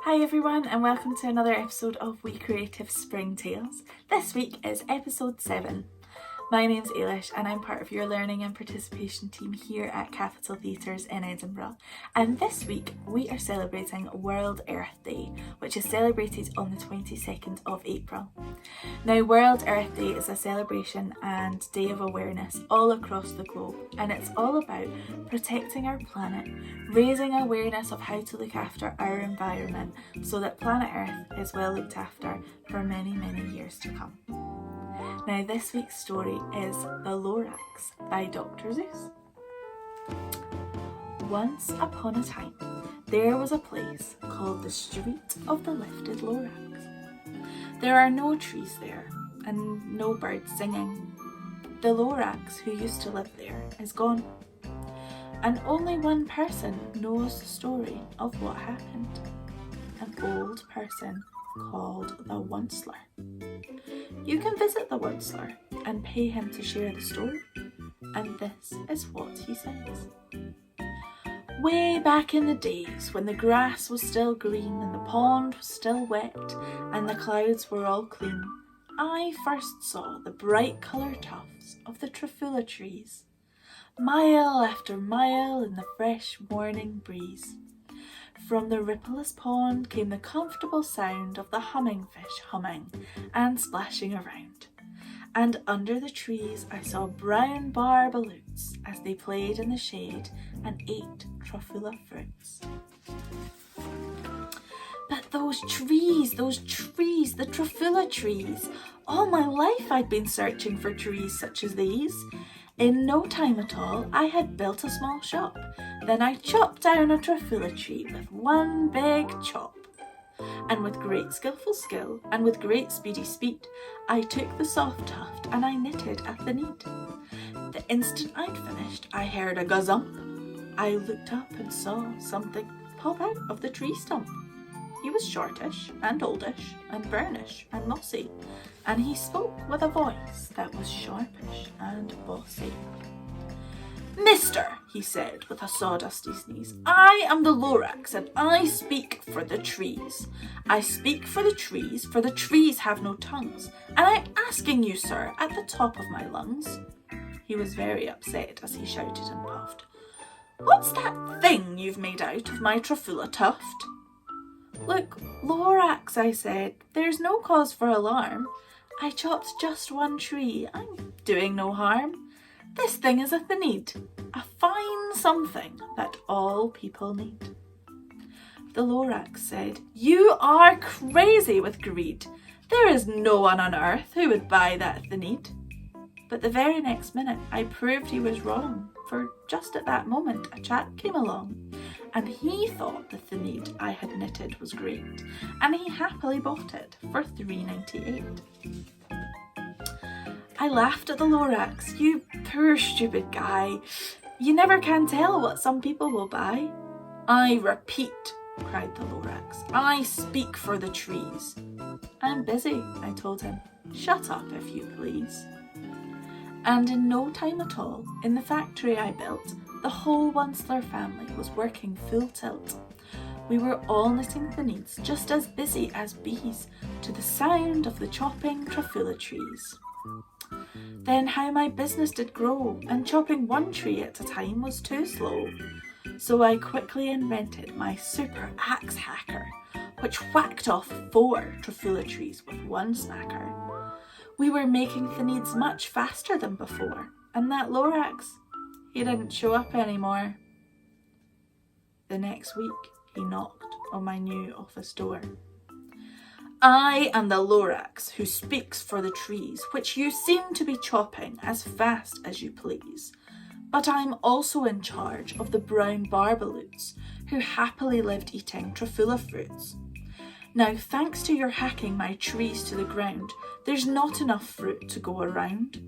Hi everyone and welcome to another episode of We Creative Spring Tales. This week is episode 7. My name's Ailish and I'm part of your learning and participation team here at Capital Theatres in Edinburgh. And this week we are celebrating World Earth Day, which is celebrated on the 22nd of April. Now, World Earth Day is a celebration and day of awareness all across the globe, and it's all about protecting our planet, raising awareness of how to look after our environment so that planet Earth is well looked after for many, many years to come. Now, this week's story is The Lorax by Dr. Seuss. Once upon a time, there was a place called the Street of the Lifted Lorax. There are no trees there and no birds singing. The Lorax who used to live there is gone, and only one person knows the story of what happened. An old person called the Onceler. You can visit the Onceler and pay him to share the story, and this is what he says. Way back in the days when the grass was still green and the pond was still wet and the clouds were all clean, I first saw the bright coloured tufts of the trifula trees, mile after mile in the fresh morning breeze. From the rippleless pond came the comfortable sound of the humming fish humming and splashing around. And under the trees I saw brown barbaloots as they played in the shade and ate trifula fruits. But those trees, the trifula trees. All my life I'd been searching for trees such as these. In no time at all, I had built a small shop. Then I chopped down a trifula tree with one big chop. And with great skillful skill, and with great speedy speed, I took the soft tuft and I knitted at the need. The instant I'd finished, I heard a gazump. I looked up and saw something pop out of the tree stump. He was shortish and oldish and brownish and mossy, and he spoke with a voice that was sharpish and bossy. "Mister," he said with a sawdusty sneeze, "I am the Lorax and I speak for the trees. I speak for the trees have no tongues, and I'm asking you, sir, at the top of my lungs." He was very upset as he shouted and puffed. "What's that thing you've made out of my trifula tuft?" "Look, Lorax," I said, "there's no cause for alarm. I chopped just one tree. I'm doing no harm. This thing is a need, a fine something that all people need." The Lorax said, "You are crazy with greed. There is no one on earth who would buy that need." But the very next minute I proved he was wrong, for just at that moment a chap came along, and he thought the need I had knitted was great, and he happily bought it for $3.98. I laughed at the Lorax. "You poor stupid guy. You never can tell what some people will buy." "I repeat," cried the Lorax, "I speak for the trees." "I'm busy," I told him. "Shut up, if you please." And in no time at all, in the factory I built, the whole Onceler family was working full tilt. We were all knitting the needs, just as busy as bees, to the sound of the chopping trifula trees. Then how my business did grow, and chopping one tree at a time was too slow. So I quickly invented my super axe hacker, which whacked off 4 trifula trees with one smacker. We were making the needs much faster than before, and that Lorax, he didn't show up anymore. The next week, he knocked on my new office door. "I am the Lorax who speaks for the trees, which you seem to be chopping as fast as you please. But I'm also in charge of the brown barbaloots, who happily lived eating trifula fruits. Now, thanks to your hacking my trees to the ground, there's not enough fruit to go around.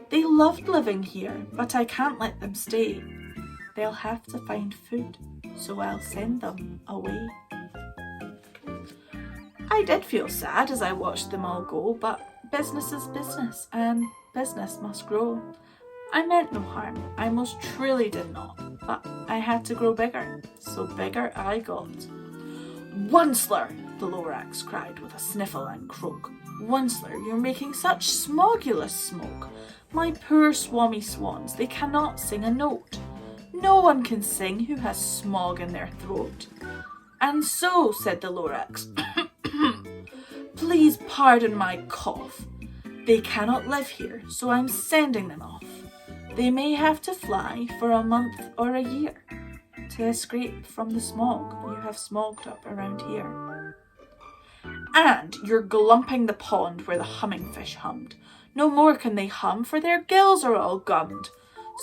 They loved living here, but I can't let them stay. They'll have to find food, so I'll send them away." I did feel sad as I watched them all go, but business is business, and business must grow. I meant no harm, I most truly did not, but I had to grow bigger, so bigger I got. "Onceler!" the Lorax cried with a sniffle and croak. "Onceler, you're making such smogulous smoke. My poor swammy swans, they cannot sing a note. No one can sing who has smog in their throat." "And so," said the Lorax, "please pardon my cough. They cannot live here, so I'm sending them off. They may have to fly for a month or a year to escape from the smog you have smogged up around here. And you're glumping the pond where the humming fish hummed. No more can they hum, for their gills are all gummed.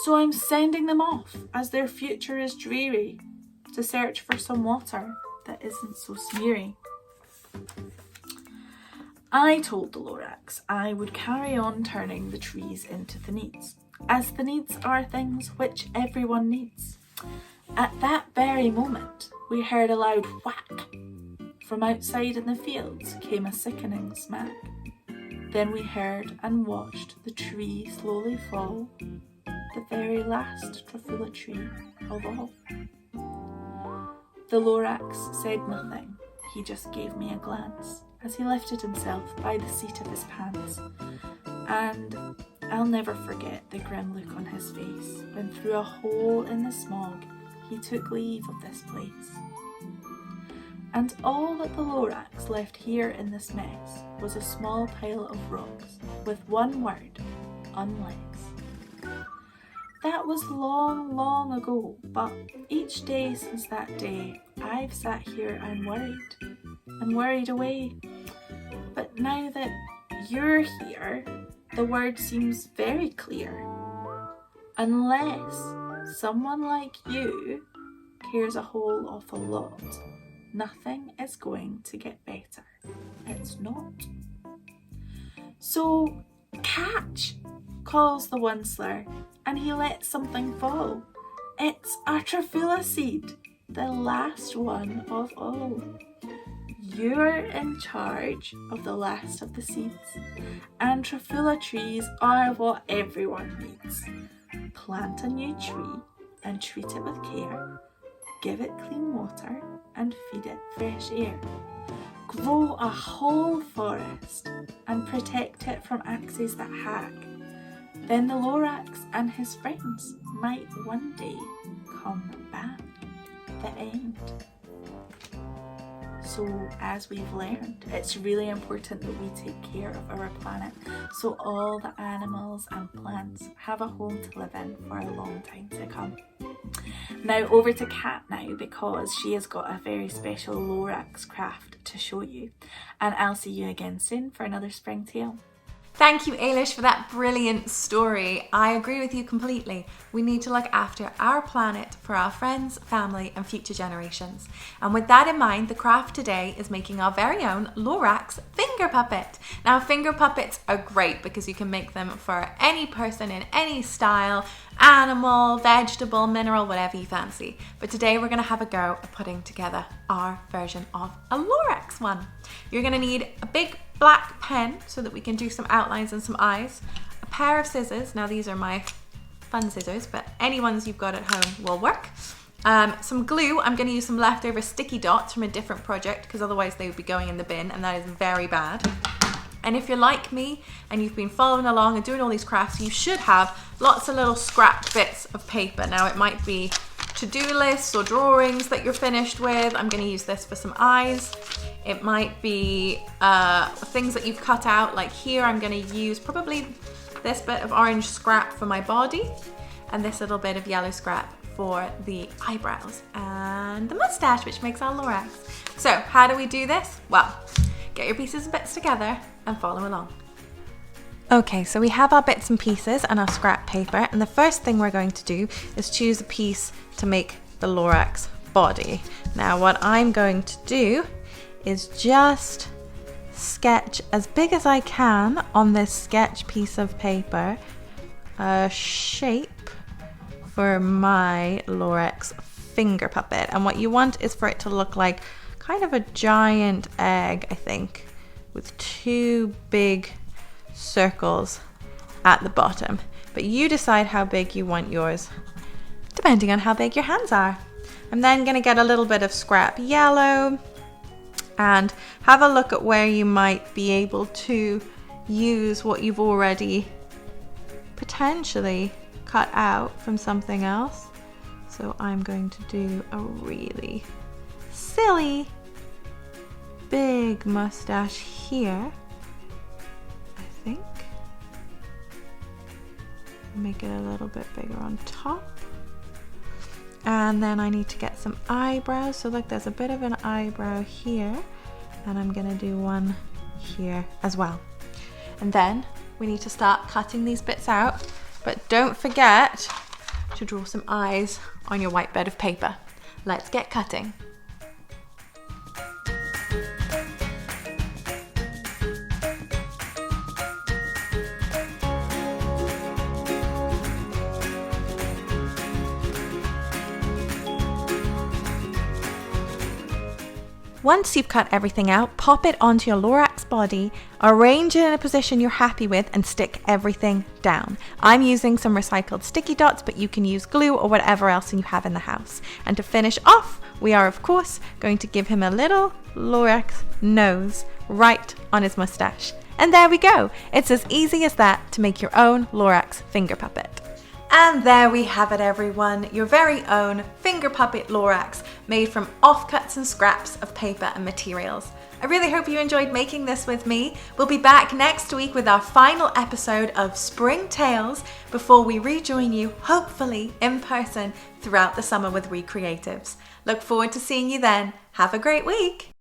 So I'm sending them off, as their future is dreary, to search for some water that isn't so smeary." I told the Lorax I would carry on turning the trees into thneeds, as thneeds are things which everyone needs. At that very moment, we heard a loud whack. From outside in the fields came a sickening smack. Then we heard and watched the tree slowly fall, the very last Truffula tree of all. The Lorax said nothing, he just gave me a glance as he lifted himself by the seat of his pants, and I'll never forget the grim look on his face when through a hole in the smog he took leave of this place. And all that the Lorax left here in this mess was a small pile of rocks with one word, unlegs. That was long, long ago, but each day since that day I've sat here and worried away. But now that you're here, the word seems very clear. Unless someone like you cares a whole awful lot, nothing is going to get better. It's not. So catch, calls the Onceler, and he lets something fall. It's a Truffula seed, the last one of all. You're in charge of the last of the seeds, and Truffula trees are what everyone needs. Plant a new tree and treat it with care. Give it clean water and feed it fresh air. Grow a whole forest and protect it from axes that hack. Then the Lorax and his friends might one day come back. The end. So as we've learned, it's really important that we take care of our planet so all the animals and plants have a home to live in for a long time to come. Now over to Kat now, because she has got a very special Lorax craft to show you. And I'll see you again soon for another spring tale. Thank you, Ailish, for that brilliant story. I agree with you completely. We need to look after our planet for our friends, family, and future generations. And with that in mind, the craft today is making our very own Lorax Finger Puppet. Now, finger puppets are great because you can make them for any person in any style, animal, vegetable, mineral, whatever you fancy. But today we're going to have a go at putting together our version of a Lorax one. You're going to need a big black pen so that we can do some outlines and some eyes, a pair of scissors, now these are my fun scissors, but any ones you've got at home will work, some glue. I'm going to use some leftover sticky dots from a different project because otherwise they would be going in the bin, and that is very bad. And if you're like me and you've been following along and doing all these crafts, you should have lots of little scrap bits of paper. Now it might be to-do lists or drawings that you're finished with. I'm going to use this for some eyes. It might be things that you've cut out, like here I'm going to use probably this bit of orange scrap for my body and this little bit of yellow scrap for the eyebrows and the mustache, which makes our Lorax. So how do we do this? Well, get your pieces and bits together and follow along. Okay, so we have our bits and pieces and our scrap paper, and the first thing we're going to do is choose a piece to make the Lorax body. Now what I'm going to do is just sketch as big as I can on this sketch piece of paper a shape for my Lorax finger puppet. And what you want is for it to look like kind of a giant egg, I think, with two big circles at the bottom. But you decide how big you want yours, depending on how big your hands are. I'm then going to get a little bit of scrap yellow and have a look at where you might be able to use what you've already potentially cut out from something else. So I'm going to do a really silly big mustache here, I think. Make it a little bit bigger on top. And then I need to get some eyebrows. So like there's a bit of an eyebrow here, and I'm gonna do one here as well. And then we need to start cutting these bits out, but don't forget to draw some eyes on your white bed of paper. Let's get cutting. Once you've cut everything out, pop it onto your Lorax body, arrange it in a position you're happy with, and stick everything down. I'm using some recycled sticky dots, but you can use glue or whatever else you have in the house. And to finish off, we are of course going to give him a little Lorax nose right on his mustache. And there we go. It's as easy as that to make your own Lorax finger puppet. And there we have it, everyone, your very own finger puppet Lorax, made from offcuts and scraps of paper and materials. I really hope you enjoyed making this with me. We'll be back next week with our final episode of Spring Tales before we rejoin you, hopefully in person, throughout the summer with Recreatives. Look forward to seeing you then. Have a great week.